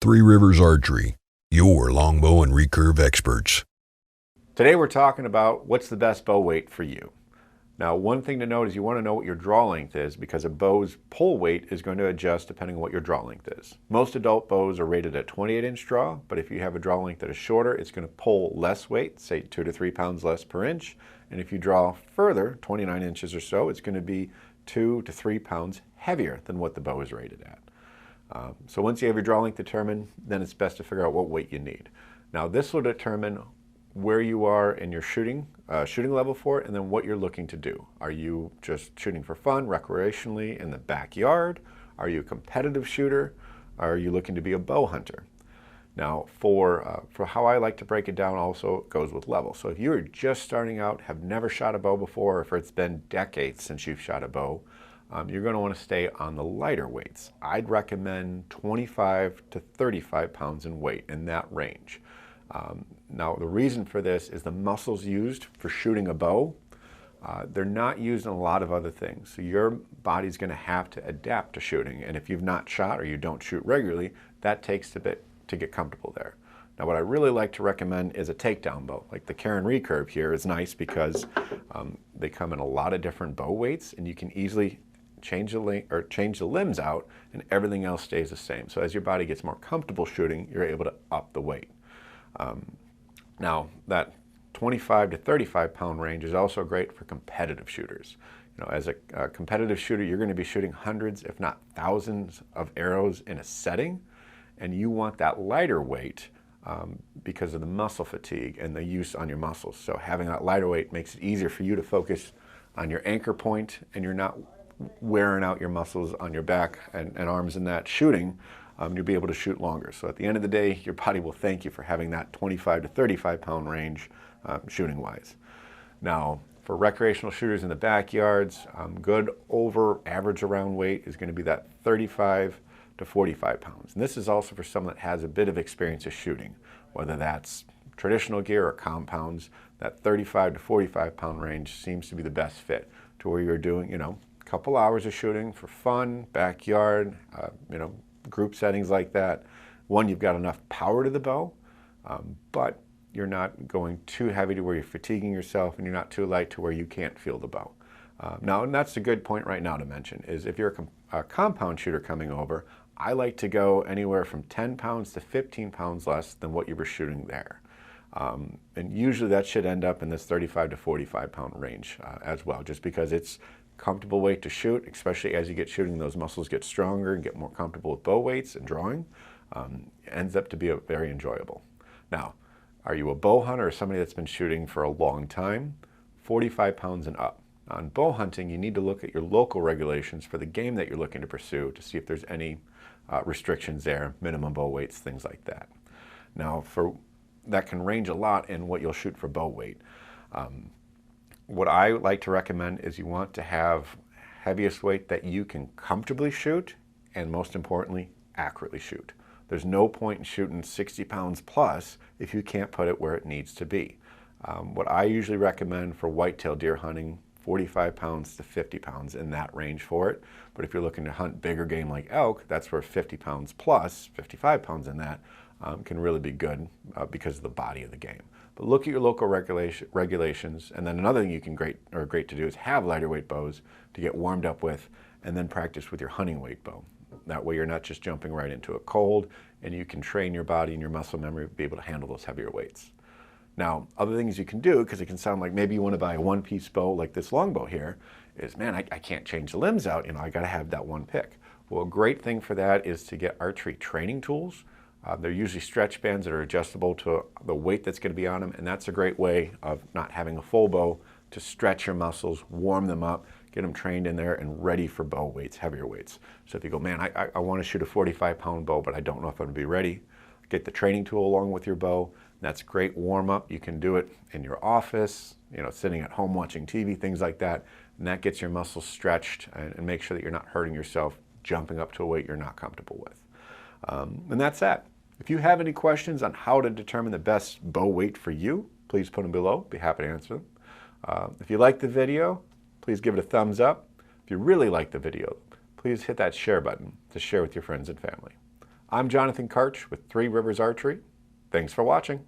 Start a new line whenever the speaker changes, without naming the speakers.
Three Rivers Archery, your longbow and recurve experts.
Today we're talking about what's the best bow weight for you. Now, one thing to note is you want to know what your draw length is because a bow's pull weight is going to adjust depending on what your draw length is. Most adult bows are rated at 28-inch draw, but if you have a draw length that is shorter, it's going to pull less weight, say 2 to 3 pounds less per inch. And if you draw further, 29 inches or so, it's going to be 2 to 3 pounds heavier than what the bow is rated at. So once you have your draw length determined, then it's best to figure out what weight you need. Now, this will determine where you are in your shooting level for it, and then what you're looking to do. Are you just shooting for fun, recreationally in the backyard? Are you a competitive shooter? Are you looking to be a bow hunter? Now, for how I like to break it down, also it goes with level. So if you're just starting out, have never shot a bow before, or if it's been decades since you've shot a bow, you're going to want to stay on the lighter weights. I'd recommend 25 to 35 pounds in weight, in that range. Now, the reason for this is the muscles used for shooting a bow, they're not used in a lot of other things. So your body's going to have to adapt to shooting. And if you've not shot or you don't shoot regularly, that takes a bit to get comfortable there. Now, what I really like to recommend is a takedown bow. Like the Karen recurve here is nice because they come in a lot of different bow weights, and you can easily change the limbs out, and everything else stays the same. So as your body gets more comfortable shooting, you're able to up the weight. Now, that 25 to 35 pound range is also great for competitive shooters. You know, as a competitive shooter, you're going to be shooting hundreds, if not thousands, of arrows in a setting, and you want that lighter weight because of the muscle fatigue and the use on your muscles. So having that lighter weight makes it easier for you to focus on your anchor point, and you're not wearing out your muscles on your back and arms in that shooting. You'll be able to shoot longer. So at the end of the day, your body will thank you for having that 25 to 35 pound range shooting wise. Now, for recreational shooters in the backyards, good over average around weight is going to be that 35 to 45 pounds. And this is also for someone that has a bit of experience of shooting, whether that's traditional gear or compounds. That 35 to 45 pound range seems to be the best fit to where you're doing, a couple hours of shooting for fun, backyard, group settings like that. One, you've got enough power to the bow, but you're not going too heavy to where you're fatiguing yourself, and you're not too light to where you can't feel the bow. Now, and that's a good point right now to mention, is if you're a compound shooter coming over, I like to go anywhere from 10 pounds to 15 pounds less than what you were shooting there. And usually that should end up in this 35 to 45 pound range as well, just because it's comfortable weight to shoot, especially as you get shooting, those muscles get stronger and get more comfortable with bow weights and drawing. Ends up to be very enjoyable. Now, are you a bow hunter or somebody that's been shooting for a long time? 45 pounds and up. On bow hunting, you need to look at your local regulations for the game that you're looking to pursue to see if there's any restrictions there, minimum bow weights, things like that. Now, that can range a lot in what you'll shoot for bow weight. What I like to recommend is you want to have heaviest weight that you can comfortably shoot, and most importantly, accurately shoot. There's no point in shooting 60 pounds plus if you can't put it where it needs to be. What I usually recommend for whitetail deer hunting, 45 pounds to 50 pounds, in that range for it. But if you're looking to hunt bigger game like elk, that's where 50 pounds plus, 55 pounds in that, can really be good because of the body of the game. But look at your local regulations, and then another thing great to do is have lighter weight bows to get warmed up with, and then practice with your hunting weight bow. That way you're not just jumping right into a cold, and you can train your body and your muscle memory to be able to handle those heavier weights. Now, other things you can do, because it can sound like maybe you want to buy a one-piece bow like this longbow here, is, man, I can't change the limbs out, I got to have that one pick. Well, a great thing for that is to get archery training tools. They're usually stretch bands that are adjustable to the weight that's going to be on them, and that's a great way of not having a full bow to stretch your muscles, warm them up, get them trained in there and ready for bow weights, heavier weights. So if you go, man, I want to shoot a 45 pound bow, but I don't know if I'm going to be ready, get the training tool along with your bow. That's a great warm up. You can do it in your office, sitting at home watching TV, things like that, and that gets your muscles stretched and make sure that you're not hurting yourself jumping up to a weight you're not comfortable with. And that's that. If you have any questions on how to determine the best bow weight for you, please put them below. Be happy to answer them. If you like the video, please give it a thumbs up. If you really like the video, please hit that share button to share with your friends and family. I'm Jonathan Karch with Three Rivers Archery. Thanks for watching.